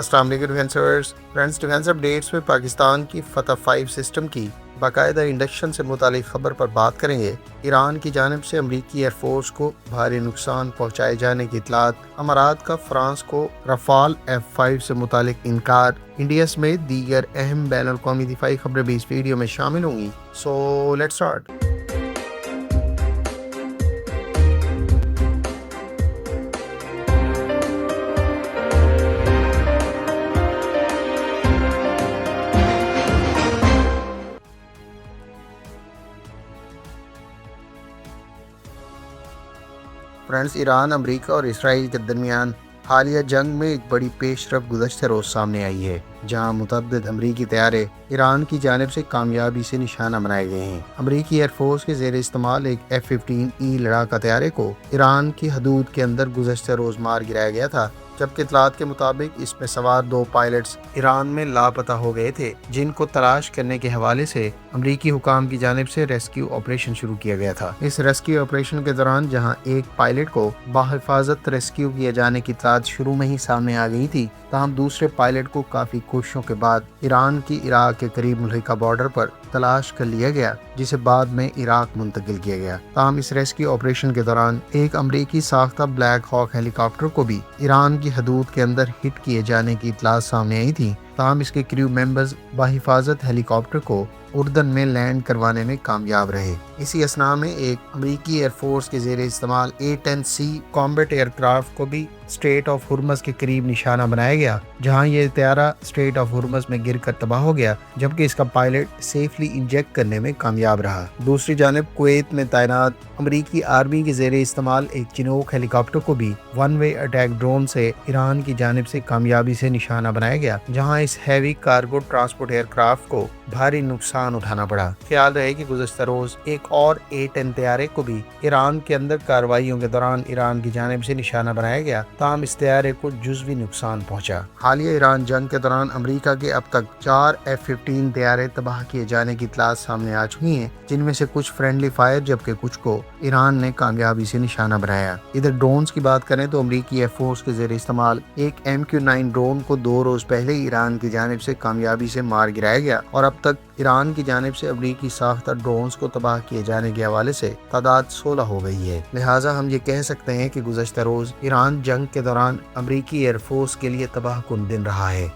السلام علیکم ڈیفینسرز friends, defence updates میں پاکستان کی فتح 5 سسٹم کی باقاعدہ انڈکشن سے متعلق خبر پر بات کریں گے۔ ایران کی جانب سے امریکی ایئر فورس کو بھاری نقصان پہنچائے جانے کی اطلاعات، امارات کا فرانس کو رفال F5 سے متعلق انکار، انڈیا سمیت دیگر اہم بین الاقوامی دفاعی خبریں بھی اس ویڈیو میں شامل ہوں گی۔ So let's start. Friends, Iran, America اور اسرائیل کے درمیان حالیہ جنگ میں ایک بڑی پیش رفت گزشتہ روز سامنے آئی ہے، جہاں متعدد امریکی طیارے ایران کی جانب سے کامیابی سے نشانہ بنائے گئے ہیں۔ امریکی ایئر فورس کے زیر استعمال ایک F-15E لڑاکا طیارے کو ایران کی حدود کے اندر گزشتہ روز مار گرایا گیا تھا، جبکہ اطلاعات کے مطابق اس میں سوار 2 پائلٹس ایران میں لاپتہ ہو گئے تھے، جن کو تلاش کرنے کے حوالے سے امریکی حکام کی جانب سے ریسکیو آپریشن شروع کیا گیا تھا۔ اس ریسکیو آپریشن کے دوران جہاں ایک پائلٹ کو بحفاظت ریسکیو کیے جانے کی اطلاعات شروع میں ہی سامنے آ گئی تھی، تاہم دوسرے پائلٹ کو کافی کوششوں کے بعد ایران کی عراق کے قریب ملحقہ بارڈر پر تلاش کر لیا گیا، جسے بعد میں عراق منتقل کیا گیا۔ تاہم اس ریسکیو آپریشن کے دوران ایک امریکی ساختہ بلیک ہاک ہیلی کاپٹر کو بھی ایران کی حدود کے اندر ہٹ کیے جانے کی اطلاعات سامنے آئی تھی، تاہم اس کے کریو ممبرز بحفاظت ہیلی کاپٹر کو اردن میں لینڈ کروانے میں کامیاب رہے۔ اسی اثناء میں ایک امریکی ایئر فورس کے زیر استعمال A-10C کامبیٹ ایئر کرافٹ کو بھی اسٹریٹ آف ہرمز کے قریب نشانہ بنایا گیا، جہاں یہ طیارہ اسٹریٹ آف ہرمز میں گر کر تباہ ہو گیا، جبکہ اس کا پائلٹ سیفلی انجیکٹ کرنے میں کامیاب رہا۔ دوسری جانب کویت میں تعینات امریکی آرمی کے زیر استعمال ایک چنوک ہیلی کاپٹر کو بھی ون وے اٹیک ڈرون سے ایران کی جانب سے کامیابی سے نشانہ بنایا گیا، جہاں اس heavy cargo transport aircraft کو بھاری نقصان اٹھانا پڑا۔ خیال رہے کہ گزشتہ روز ایک اور A-10 طیارے کو بھی ایران کے اندر کارروائیوں کے دوران ایران کی جانب سے نشانہ بنایا گیا، تاہم اس طیارے کو جزوی نقصان پہنچا۔ حالیہ ایران جنگ کے دوران امریکہ کے اب تک 4 F-15 طیارے تباہ کیے جانے کی اطلاعات سامنے آ چکی ہیں، جن میں سے کچھ فرینڈلی فائر جبکہ کچھ کو ایران نے کامیابی سے نشانہ بنایا۔ ادھر ڈرونز کی بات کریں تو امریکی ایئر فورس کے زیر استعمال ایک MQ-9 ڈرون کو 2 روز پہلے ایران کی جانب سے کامیابی سے مار گرایا گیا، اور اب تک ایران کی جانب سے امریکی ساختہ ڈرونز کو تباہ کیے جانے کے حوالے سے تعداد 16 ہو گئی ہے۔ لہٰذا ہم یہ کہہ سکتے ہیں کہ گزشتہ روز ایران جنگ کے دوران امریکی ایئر فورس کے لیے تباہ کن دن رہا ہے۔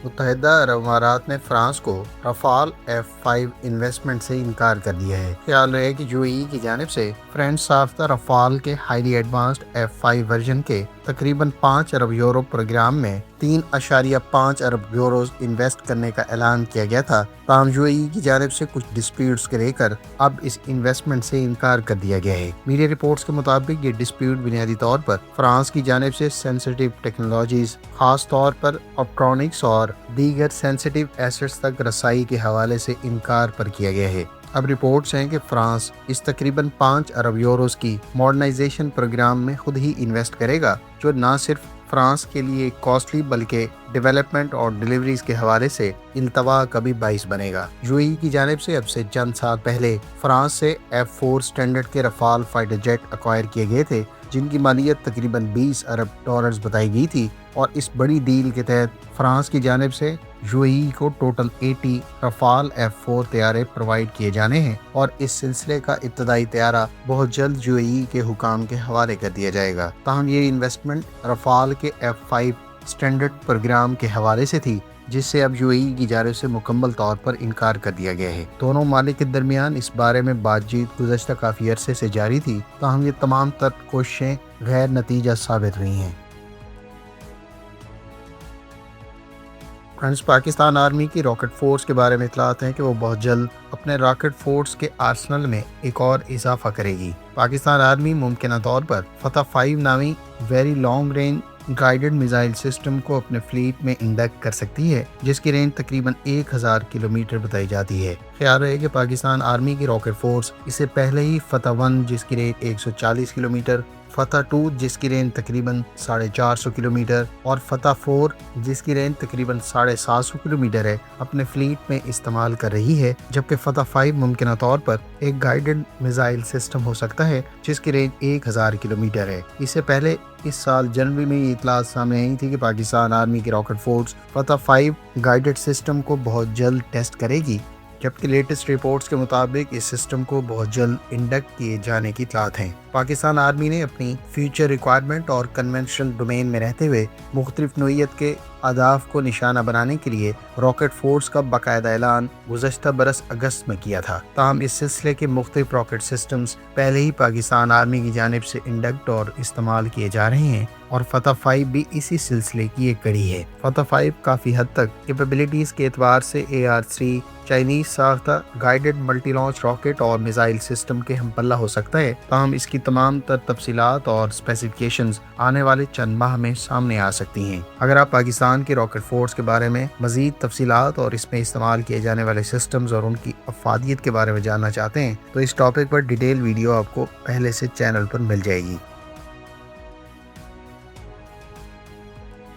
متحدہ عرب امارات نے فرانس کو رفال F5 انویسٹمنٹ سے انکار کر دیا ہے۔ خیال رہے کہ UAE کی جانب سے فرینچ ساختہ رفال کے ہائیلی ایڈوانسڈ F5 ورژن کے تقریباً 5 ارب یورو پروگرام میں 3.5 ارب یوروز انویسٹ کرنے کا اعلان کیا گیا تھا، تاہم UAE کی جانب سے کچھ ڈسپیوٹس کے لے کر اب اس انویسٹمنٹ سے انکار کر دیا گیا ہے۔ میڈیا رپورٹس کے مطابق یہ ڈسپیوٹ بنیادی طور پر فرانس کی جانب سے سینسٹیو ٹیکنالوجیز، خاص طور پر الیکٹرانکس اور دیگر سینسٹیو ایسٹس تک رسائی کے حوالے سے انکار پر کیا گیا ہے۔ اب رپورٹس ہیں کہ فرانس اس تقریباً 5 ارب یوروز کی ماڈرنائزیشن پروگرام میں خود ہی انویسٹ کرے گا، جو نہ صرف فرانس کے لیے کاسٹلی بلکہ ڈیولپمنٹ اور ڈیلیوریز کے حوالے سے التوا کا بھی باعث بنے گا۔ UAE کی جانب سے اب سے چند سال پہلے فرانس سے F4 اسٹینڈرڈ کے رفال فائٹر جیٹ ایکوائر کیے گئے تھے، جن کی مالیت تقریباً 20 ارب ڈالرز بتائی گئی تھی، اور اس بڑی ڈیل کے تحت فرانس کی جانب سے UAE کو ٹوٹل 80 رفال F4 طیارے پرووائڈ کیے جانے ہیں، اور اس سلسلے کا ابتدائی طیارہ بہت جلد UAE کے حکام کے حوالے کر دیا جائے گا۔ تاہم یہ انویسٹمنٹ رفال کے F5 اسٹینڈرڈ پروگرام کے حوالے سے تھی، جس سے اب UAE کی جانب سے مکمل طور پر انکار کر دیا گیا ہے۔ دونوں ممالک کے درمیان اس بارے میں بات چیت گزشتہ کافی عرصے سے جاری تھی، تاہم یہ تمام تر کوششیں غیر نتیجہ ثابت ہوئی ہیں۔ فرینڈز، پاکستان آرمی کی راکٹ فورس کے بارے میں اطلاعات ہیں کہ وہ بہت جلد اپنے راکٹ فورس کے آرسنل میں ایک اور اضافہ کرے گی۔ پاکستان آرمی ممکنہ طور پر فتح 5 نامی very long range guided missile system کو اپنے فلیٹ میں انڈکٹ کر سکتی ہے، جس کی رینج تقریباً 1000 کلومیٹر بتائی جاتی ہے۔ خیال رہے کہ پاکستان آرمی کی راکٹ فورس اس سے پہلے ہی فتح 1 جس کی رینج 140 کلومیٹر، فتح 2 جس کی رینج تقریباً 450 کلومیٹر اور فتح 4 جس کی رینج تقریباً 750 کلومیٹر ہے اپنے فلیٹ میں استعمال کر رہی ہے، جبکہ فتح 5 ممکنہ طور پر ایک گائیڈڈ میزائل سسٹم ہو سکتا ہے جس کی رینج 1000 کلومیٹر ہے۔ اس سے پہلے اس سال جنوری میں یہ اطلاعات سامنے آئی تھی کہ پاکستان آرمی کی راکٹ فورس فتح 5 گائیڈڈ سسٹم کو بہت جلد ٹیسٹ کرے گی، جبکہ لیٹسٹ رپورٹس کے مطابق اس سسٹم کو بہت جلد انڈکٹ کیے جانے کی اطلاعات ہیں۔ پاکستان آرمی نے اپنی فیوچر ریکوائرمنٹ اور کنونشنل ڈومین میں رہتے ہوئے مختلف نوعیت کے اہداف کو نشانہ بنانے کے لیے راکٹ فورس کا باقاعدہ اعلان گزشتہ برس اگست میں کیا تھا۔ تاہم اس سلسلے کے مختلف راکٹ سسٹمز پہلے ہی پاکستان آرمی کی جانب سے انڈکٹ اور استعمال کیے جا رہے ہیں اور فتح 5 بھی اسی سلسلے کی ایک کڑی ہے۔ فتح 5 کافی حد تک کیپیبلٹیز کے اعتبار سے AR-3 چائنیز ساختہ گائیڈڈ ملٹی لانچ راکٹ اور میزائل سسٹم کے ہم پلہ ہو سکتا ہے، تاہم اس کی تمام تر تفصیلات اور اسپیسیفکیشنز آنے والے چند ماہ میں سامنے آ سکتی ہیں۔ اگر آپ پاکستان کے راکٹ فورس کے بارے میں مزید تفصیلات اور اس میں استعمال کیے جانے والے سسٹمز اور ان کی افادیت کے بارے میں جاننا چاہتے ہیں تو اس ٹاپک پر ڈیٹیل ویڈیو آپ کو پہلے سے چینل پر مل جائے گی۔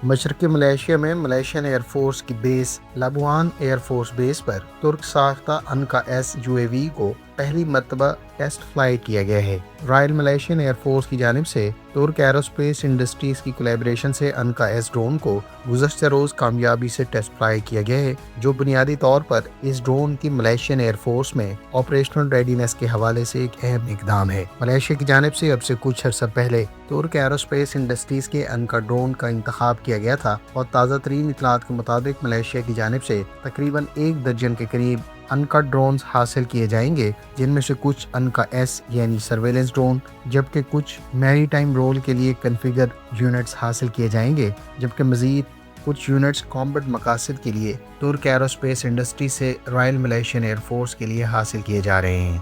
مشرقی ملائیشیا میں ملیشین ایئر فورس کی بیس لابوان ایئر فورس بیس پر ترک ساختہ انکا ایس UAV کو پہلی مرتبہ ٹیسٹ فلائی کیا گیا ہے۔ رائل ملیشین ایئر فورس کی جانب سے ترک ایروسپیس انڈسٹریز کی کولیبریشن سے انکا ایس ڈرون کو گزشتہ روز کامیابی سے ٹیسٹ فلائی کیا گیا ہے، جو بنیادی طور پر اس ڈرون کی ملیشین ایئر فورس میں آپریشنل ریڈینس کے حوالے سے ایک اہم اقدام ہے۔ ملیشیا کی جانب سے اب سے کچھ عرصہ پہلے ترک ایروسپیس انڈسٹریز کے انکا ڈرون کا انتخاب کیا گیا تھا اور تازہ ترین اطلاعات کے مطابق ملیشیا کی جانب سے تقریباً 1 درجن کے قریب انکا ڈرونز حاصل کیے جائیں گے، جن میں سے کچھ انکا ایس یعنی سرویلنس ڈرون، جبکہ کچھ میری ٹائم رول کے لیے کنفیگر یونٹس حاصل کیے جائیں گے، جبکہ مزید کچھ یونٹس کامبٹ مقاصد کے لیے ترک ایروسپیس انڈسٹری سے رائل ملیشین ایئر فورس کے لیے حاصل کیے جا رہے ہیں۔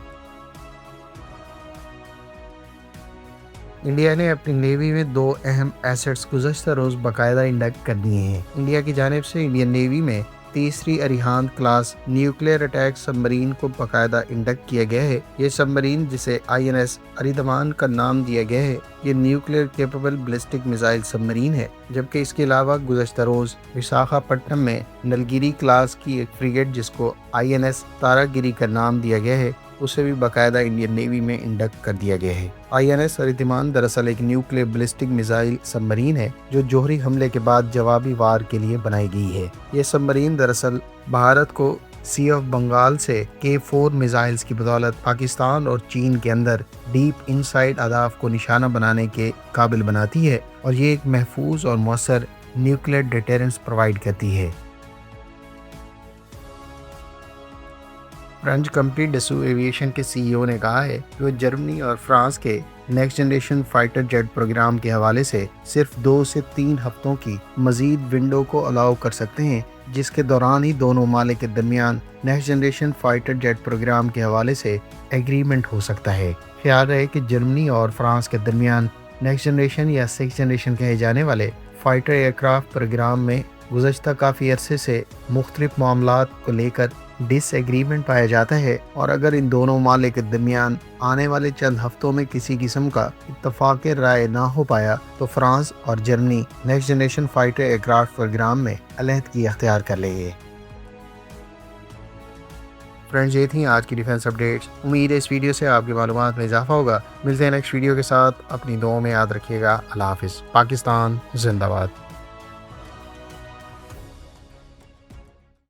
انڈیا نے اپنی نیوی میں 2 اہم ایسٹس گزشتہ روز باقاعدہ انڈکٹ کر دیے ہیں۔ انڈیا کی جانب سے انڈین نیوی میں تیسری اریہانت کلاس نیوکلیئر اٹیک سب مرین کو باقاعدہ انڈکٹ کیا گیا ہے۔ یہ سب مرین جسے INS اریدمان کا نام دیا گیا ہے، یہ نیوکلیئر کیپیبل بیلسٹک میزائل سب مرین ہے، جبکہ اس کے علاوہ گزشتہ روز وشاکھا پٹنم میں نلگیری کلاس کی ایک فریگیٹ جس کو INS تارا گیری کا نام دیا گیا ہے، اسے بھی باقاعدہ انڈین نیوی میں انڈکٹ کر دیا گیا ہے۔ INS اریدمان دراصل ایک نیوکلیئر بیلسٹک میزائل سب مرین ہے جو جوہری حملے کے بعد جوابی وار کے لیے بنائی گئی ہے۔ یہ سب مرین دراصل بھارت کو سی آف بنگال سے K4 میزائلز کی بدولت پاکستان اور چین کے اندر ڈیپ انسائڈ اہداف کو نشانہ بنانے کے قابل بناتی ہے اور یہ ایک محفوظ اور مؤثر نیوکلیئر ڈیٹرنس پرووائڈ کرتی ہے۔ فرینچ کمپنی ڈسو ایویشن کے CEO نے کہا ہے کہ وہ جرمنی اور فرانس کے next generation fighter jet programme کے حوالے سے صرف 2 سے 3 ہفتوں کی مزید ونڈو کو الاؤ کر سکتے ہیں، جس کے دوران ہی دونوں ممالک کے درمیان next generation fighter jet programme کے حوالے سے ایگریمنٹ ہو سکتا ہے۔ خیال رہے کہ جرمنی اور فرانس کے درمیان نیکسٹ جنریشن یا 6 جنریشن کہے جانے والے فائٹر ایئرکرافٹ پروگرام میں گزشتہ کافی عرصے سے مختلف معاملات کو لے کر ڈس ایگریمنٹ پایا جاتا ہے، اور اگر ان دونوں ممالک کے درمیان آنے والے چند ہفتوں میں کسی قسم کا اتفاق رائے نہ ہو پایا تو فرانس اور Germany next generation fighter aircraft programme میں علیحدگی اختیار کر لیں گے۔ فرینڈز، یہ تھیں آج کی ڈیفنس اپڈیٹس۔ امید ہے اس ویڈیو سے آپ کی معلومات میں اضافہ ہوگا۔ ملتے ہیں نیکسٹ ویڈیو کے ساتھ، اپنی دعاؤں میں یاد رکھیے گا۔ اللہ حافظ۔ پاکستان زندہ باد۔